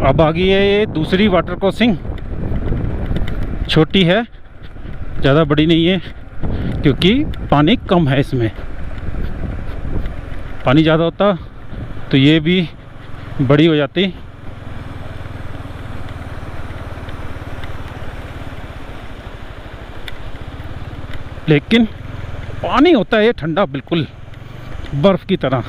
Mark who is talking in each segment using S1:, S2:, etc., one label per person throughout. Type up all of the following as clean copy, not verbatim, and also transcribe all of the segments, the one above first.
S1: अब आ गई है ये दूसरी वाटर क्रॉसिंग। छोटी है, ज़्यादा बड़ी नहीं है, क्योंकि पानी कम है इसमें। पानी ज़्यादा होता तो ये भी बड़ी हो जाती। लेकिन पानी होता है ये ठंडा, बिल्कुल बर्फ़ की तरह।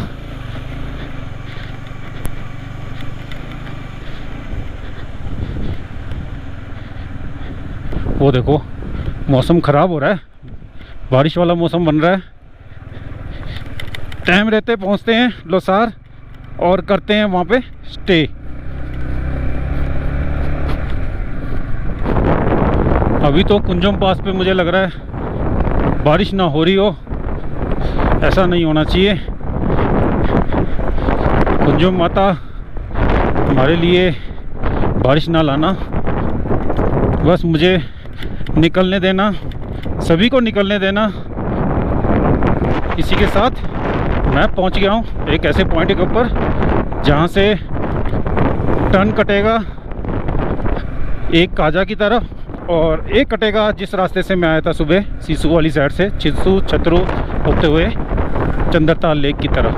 S1: वो देखो, मौसम ख़राब हो रहा है, बारिश वाला मौसम बन रहा है। टाइम रहते पहुंचते हैं लोसार और करते हैं वहाँ पे स्टे। अभी तो कुंजम पास पे मुझे लग रहा है बारिश ना हो रही हो, ऐसा नहीं होना चाहिए। कुंजम माता हमारे लिए बारिश ना लाना, बस मुझे निकलने देना, सभी को निकलने देना। इसी के साथ मैं पहुंच गया हूं एक ऐसे पॉइंट के ऊपर जहां से टर्न कटेगा एक काजा की तरफ और एक कटेगा जिस रास्ते से मैं आया था सुबह, सीसू वाली साइड से, चित्सू छतरू होते हुए चंद्रताल लेक की तरफ।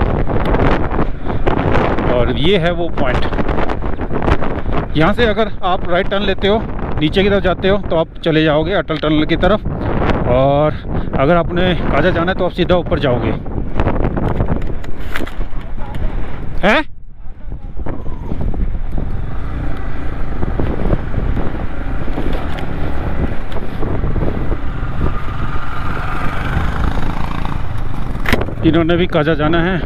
S1: और ये है वो पॉइंट। यहाँ से अगर आप राइट टर्न लेते हो, नीचे की तरफ जाते हो, तो आप चले जाओगे अटल टनल की तरफ। और अगर आपने काजा जाना है तो आप सीधा ऊपर जाओगे। हैं? इन्होंने भी काजा जाना है।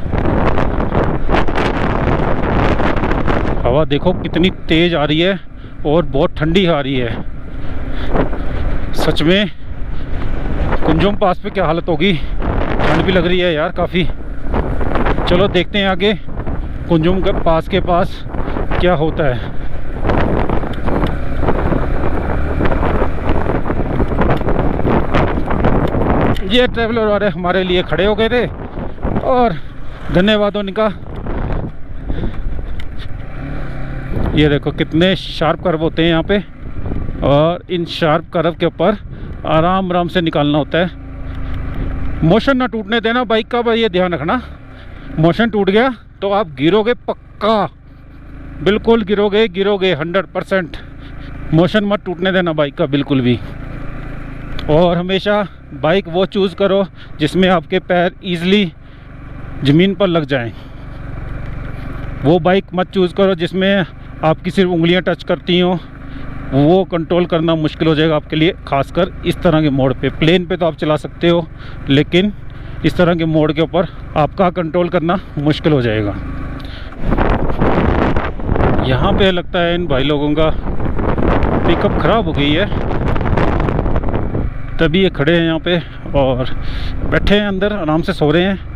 S1: हवा देखो कितनी तेज आ रही है और बहुत ठंडी आ रही है। सच में कुंजम पास पे क्या हालत होगी, ठंड भी लग रही है यार काफ़ी। चलो देखते हैं आगे कुंजम के पास क्या होता है। ये ट्रैवलर वाले हमारे लिए खड़े हो गए थे और धन्यवाद उनका। ये देखो कितने शार्प कर्व होते हैं यहाँ पे, और इन शार्प कर्व के ऊपर आराम से निकालना होता है। मोशन ना टूटने देना बाइक का, भाई ये ध्यान रखना। मोशन टूट गया तो आप गिरोगे पक्का, बिल्कुल गिरोगे 100%। मोशन मत टूटने देना बाइक का बिल्कुल भी। और हमेशा बाइक वो चूज़ करो जिसमें आपके पैर ईज़िली ज़मीन पर लग जाएं। वो बाइक मत चूज़ करो जिसमें आपकी सिर्फ उंगलियां टच करती हों, वो कंट्रोल करना मुश्किल हो जाएगा आपके लिए, खासकर इस तरह के मोड़ पे। प्लेन पे तो आप चला सकते हो, लेकिन इस तरह के मोड़ के ऊपर आपका कंट्रोल करना मुश्किल हो जाएगा। यहाँ पे लगता है इन भाई लोगों का पिकअप ख़राब हो गई है, तभी ये खड़े हैं यहाँ पे और बैठे हैं अंदर, आराम से सो रहे हैं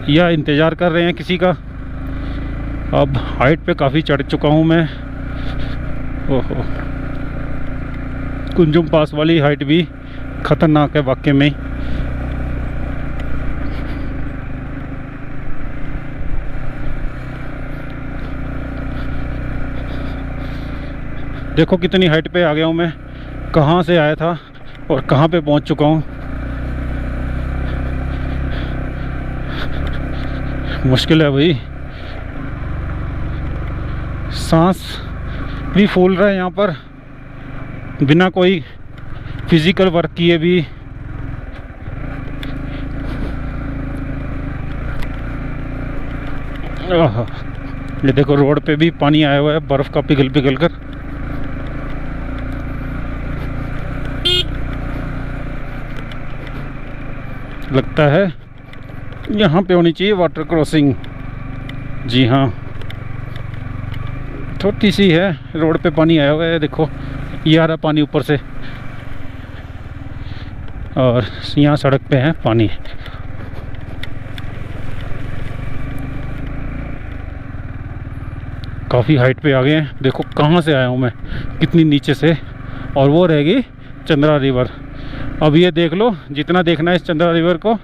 S1: या इंतज़ार कर रहे हैं किसी का। अब हाइट पे काफ़ी चढ़ चुका हूँ मैं। ओहो, कुंजम पास वाली हाइट भी ख़तरनाक है वाकई में। देखो कितनी हाइट पे आ गया हूँ मैं, कहाँ से आया था और कहाँ पे पहुँच चुका हूँ। मुश्किल है भाई, सांस भी फूल रहा है यहाँ पर बिना कोई फिज़िकल वर्क किए भी। ये देखो रोड पे भी पानी आया हुआ है बर्फ़ का पिघल कर। लगता है यहाँ पे होनी चाहिए वाटर क्रॉसिंग। जी हाँ, छोटी सी है, रोड पे पानी आया हुआ है। देखो ये आ रहा पानी ऊपर से और यहाँ सड़क पे है पानी। काफ़ी हाइट पे आ गए हैं। देखो कहाँ से आया हूँ मैं, कितनी नीचे से, और वो रहेगी चंद्रा रिवर। अब ये देख लो जितना देखना है इस चंद्रा रिवर को,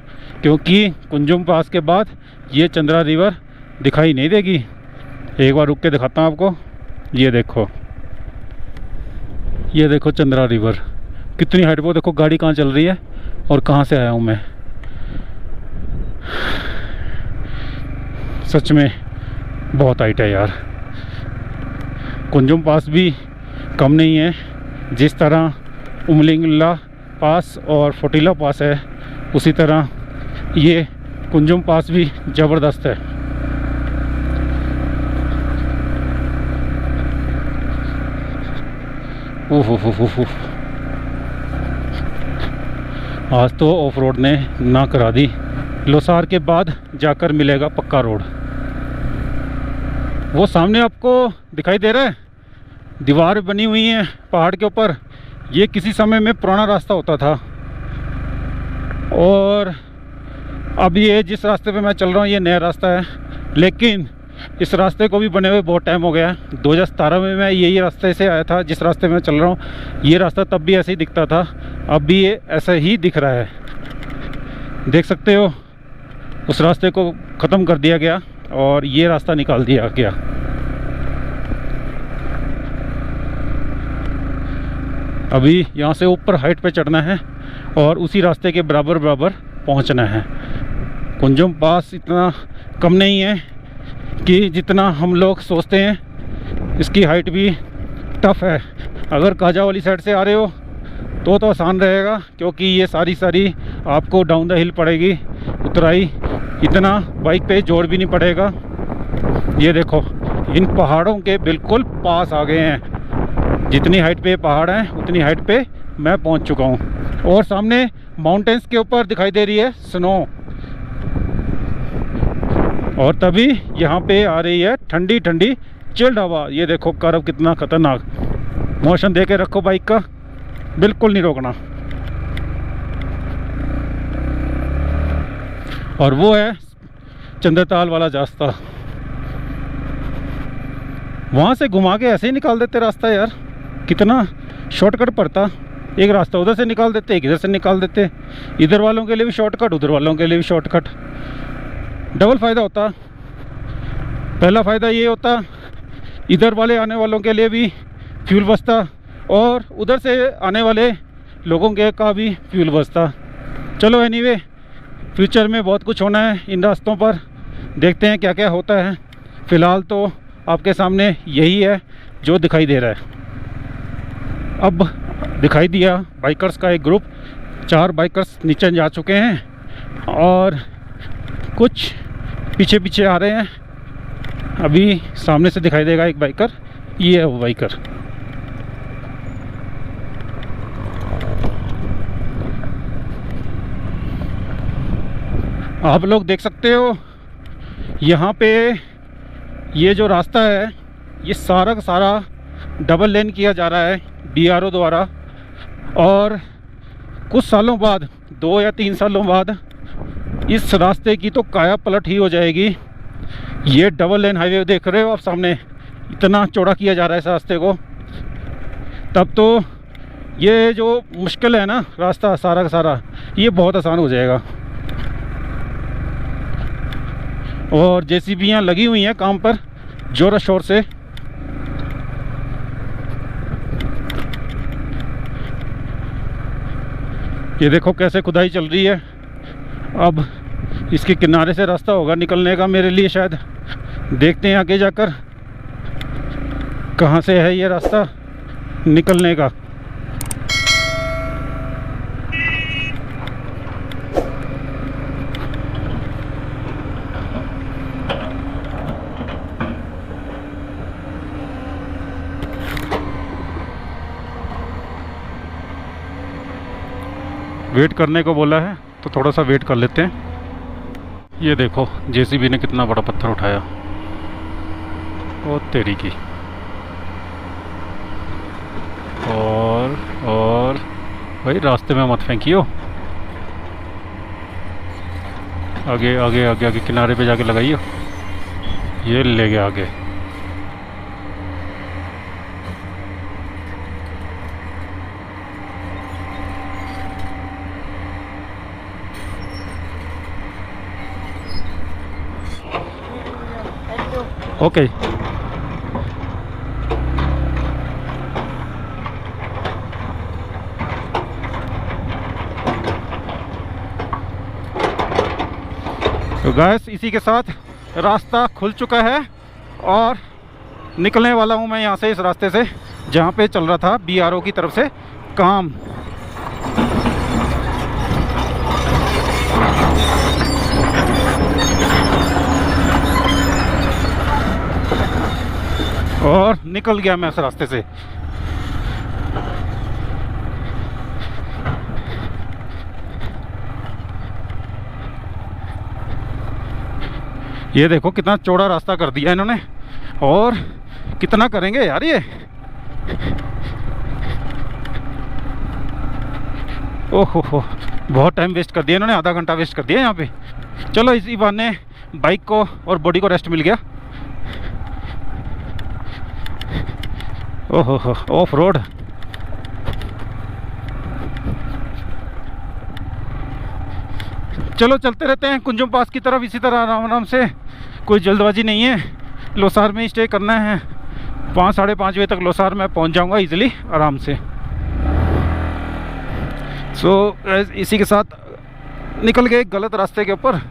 S1: क्योंकि कुंजम पास के बाद ये चंद्रा रिवर दिखाई नहीं देगी। एक बार रुक के दिखाता हूँ आपको। ये देखो चंद्रा रिवर कितनी हाइट पे, देखो गाड़ी कहाँ चल रही है और कहाँ से आया हूँ मैं। सच में बहुत हाइट है यार। कुंजुम पास भी कम नहीं है, जिस तरह उमलिंगला पास और फोटिला पास है उसी तरह ये कुंजुम पास भी ज़बरदस्त है। ओह आज तो ऑफ रोड ने ना करा दी। लोसार के बाद जाकर मिलेगा पक्का रोड। वो सामने आपको दिखाई दे रहा है, दीवार बनी हुई है पहाड़ के ऊपर। ये किसी समय में पुराना रास्ता होता था और अब ये जिस रास्ते पे मैं चल रहा हूँ ये नया रास्ता है। लेकिन इस रास्ते को भी बने हुए बहुत टाइम हो गया है। 2017 में मैं यही रास्ते से आया था जिस रास्ते में मैं चल रहा हूँ। ये रास्ता तब भी ऐसे ही दिखता था, अब भी ये ऐसा ही दिख रहा है। देख सकते हो उस रास्ते को ख़त्म कर दिया गया और ये रास्ता निकाल दिया गया। अभी यहाँ से ऊपर हाइट पे चढ़ना है और उसी रास्ते के बराबर पहुँचना है। कुंजुम पास इतना कम नहीं है कि जितना हम लोग सोचते हैं। इसकी हाइट भी टफ़ है। अगर काजा वाली साइड से आ रहे हो तो आसान रहेगा, क्योंकि ये सारी आपको डाउन द हिल पड़ेगी, उतराई। इतना बाइक पे जोर भी नहीं पड़ेगा। ये देखो इन पहाड़ों के बिल्कुल पास आ गए हैं। जितनी हाइट पे पहाड़ हैं उतनी हाइट पे मैं पहुंच चुका हूं और सामने माउंटेन्स के ऊपर दिखाई दे रही है स्नो। और तभी यहाँ पे आ रही है ठंडी ठंडी चिल्ड हवा। ये देखो कर्व कितना खतरनाक। मोशन दे के रखो बाइक का, बिल्कुल नहीं रोकना। और वो है चंद्रताल वाला रास्ता। वहाँ से घुमा के ऐसे ही निकाल देते रास्ता यार। कितना शॉर्टकट पड़ता। एक रास्ता उधर से निकाल देते, एक इधर से निकाल देते। इधर वालों के लिए भी शॉर्टकट, उधर वालों के लिए भी शॉर्टकट। डबल फ़ायदा होता। पहला फ़ायदा ये होता इधर वाले आने वालों के लिए भी फ्यूल बचता और उधर से आने वाले लोगों के का भी फ्यूल बचता। चलो एनीवे, फ्यूचर में बहुत कुछ होना है इन रास्तों पर। देखते हैं क्या क्या होता है। फ़िलहाल तो आपके सामने यही है जो दिखाई दे रहा है। अब दिखाई दिया बाइकर्स का एक ग्रुप। 4 बाइकर्स नीचे जा चुके हैं और कुछ पीछे पीछे आ रहे हैं। अभी सामने से दिखाई देगा एक बाइकर, ये है वो बाइकर। आप लोग देख सकते हो यहाँ पे ये जो रास्ता है ये सारा का सारा डबल लेन किया जा रहा है BRO द्वारा। और कुछ सालों बाद, 2 या 3 सालों बाद इस रास्ते की तो काया पलट ही हो जाएगी। ये डबल लेन हाईवे देख रहे हो आप सामने, इतना चौड़ा किया जा रहा है इस रास्ते को। तब तो ये जो मुश्किल है ना रास्ता सारा का सारा, ये बहुत आसान हो जाएगा। और JCBयाँ लगी हुई हैं काम पर जोर शोर से। ये देखो कैसे खुदाई चल रही है। अब इसके किनारे से रास्ता होगा निकलने का मेरे लिए शायद। देखते हैं आगे जाकर कहाँ से है ये रास्ता निकलने का। वेट करने को बोला है तो थोड़ा सा वेट कर लेते हैं। ये देखो JCB ने कितना बड़ा पत्थर उठाया। ओ तेरी की। और भाई रास्ते में मत फेंकियो। आगे आगे आगे आगे किनारे पे जाके लगाइयो। ये ले गया आगे। ओके तो गैस इसी के साथ रास्ता खुल चुका है और निकलने वाला हूँ मैं यहाँ से, इस रास्ते से जहाँ पे चल रहा था BRO की तरफ से काम। और निकल गया मैं इस रास्ते से। ये देखो कितना चौड़ा रास्ता कर दिया इन्होंने, और कितना करेंगे यार ये। ओहो हो, बहुत टाइम वेस्ट कर दिया इन्होंने, आधा घंटा वेस्ट कर दिया यहाँ पे। चलो इसी बहाने बाइक को और बॉडी को रेस्ट मिल गया। ओहो हो, ऑफ रोड। चलो चलते रहते हैं कुंजुम पास की तरफ इसी तरह आराम आराम से, कोई जल्दबाजी नहीं है। लोसार में ही स्टे करना है, 5 साढ़े 5 बजे तक लोसार में पहुंच जाऊंगा इजीली आराम से। सो इसी के साथ निकल गए गलत रास्ते के ऊपर,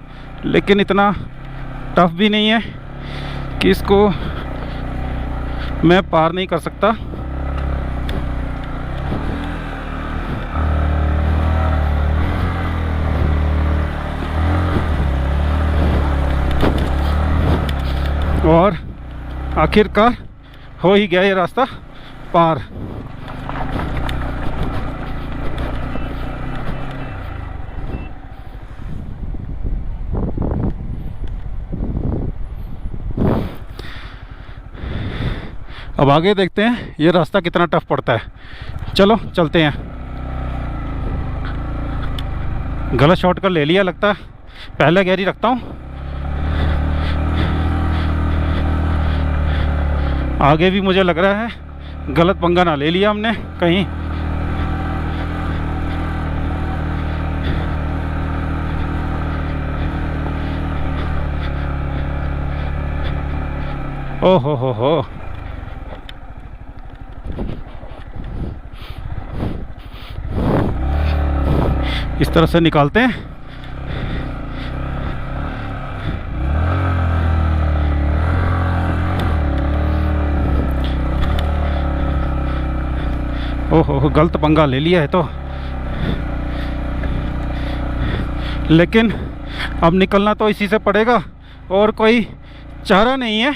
S1: लेकिन इतना टफ भी नहीं है कि इसको मैं पार नहीं कर सकता। और आखिरकार हो ही गया ये रास्ता पार। अब आगे देखते हैं ये रास्ता कितना टफ पड़ता है। चलो चलते हैं। गलत शॉर्टकट ले लिया लगता है, पहले गैरी रखता हूँ। आगे भी मुझे लग रहा है गलत पंगा ना ले लिया हमने कहीं। ओहो हो, इस तरह से निकालते हैं। ओहो, गलत पंगा ले लिया है तो, लेकिन अब निकलना तो इसी से पड़ेगा और कोई चारा नहीं है।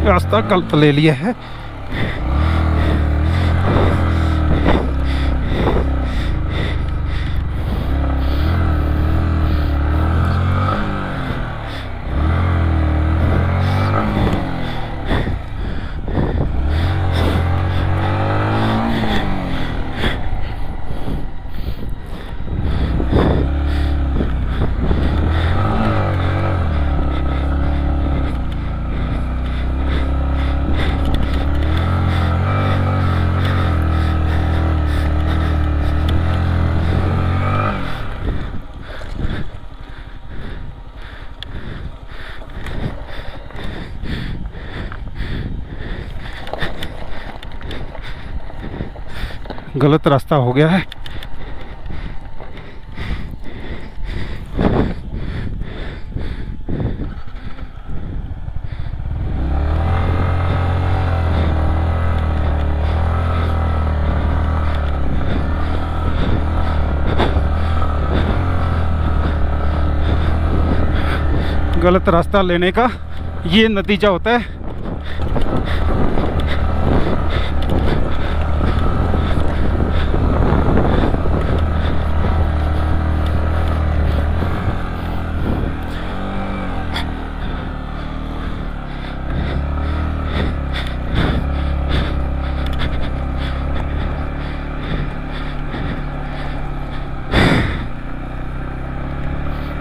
S1: रास्ता गलत ले लिया है। गलत रास्ता हो गया है। गलत रास्ता लेने का ये नतीजा होता है।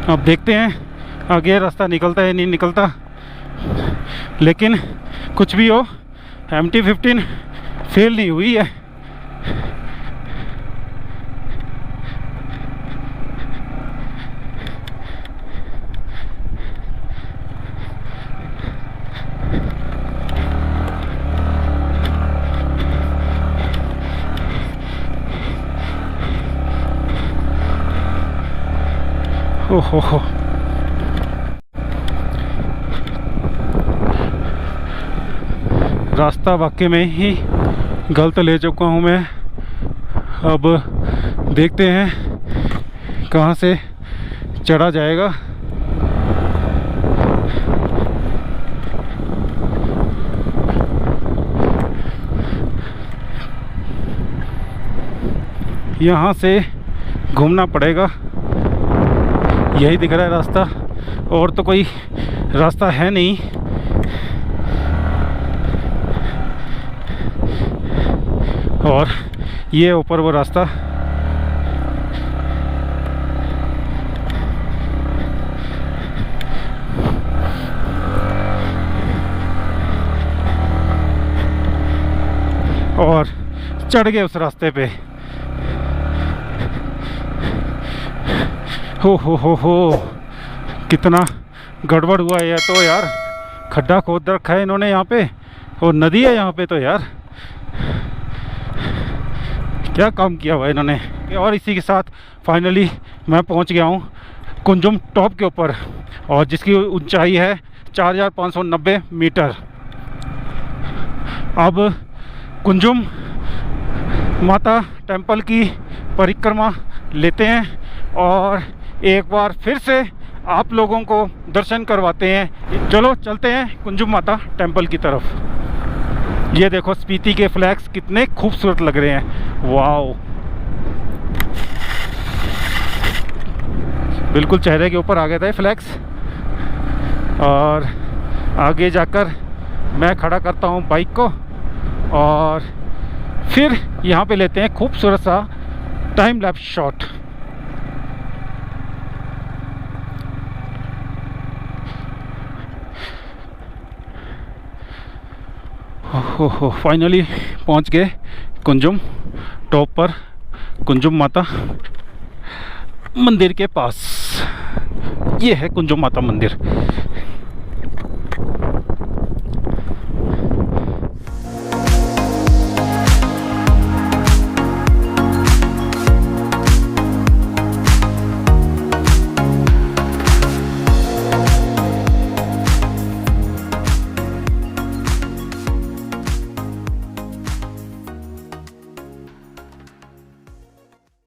S1: अब देखते हैं आगे रास्ता निकलता है नहीं निकलता, लेकिन कुछ भी हो MT-15 फेल नहीं हुई है। हो रास्ता वाकई में ही गलत ले चुका हूँ मैं। अब देखते हैं कहाँ से चढ़ा जाएगा। यहाँ से घूमना पड़ेगा, यही दिख रहा है रास्ता, और तो कोई रास्ता है नहीं। और ये ऊपर वो रास्ता। और चढ़ गए उस रास्ते पे। हो कितना गड़बड़ हुआ है तो यार। खड्डा खोद रखा है इन्होंने यहाँ पे, और नदी है यहाँ पे तो यार क्या काम किया हुआ है इन्होंने। और इसी के साथ फाइनली मैं पहुँच गया हूँ कुंजुम टॉप के ऊपर, और जिसकी ऊंचाई है 4590 मीटर। अब कुंजुम माता टेंपल की परिक्रमा लेते हैं और एक बार फिर से आप लोगों को दर्शन करवाते हैं। चलो चलते हैं कुंजुम माता टेंपल की तरफ। ये देखो स्पीति के फ्लैग्स कितने खूबसूरत लग रहे हैं, वाओ। बिल्कुल चेहरे के ऊपर आ गया था फ्लैग्स। और आगे जाकर मैं खड़ा करता हूँ बाइक को, और फिर यहाँ पे लेते हैं खूबसूरत सा टाइम लैप्स शॉट। हो फाइनली पहुँच गए कुंजुम टॉप पर, कुंजुम माता मंदिर के पास। ये है कुंजुम माता मंदिर।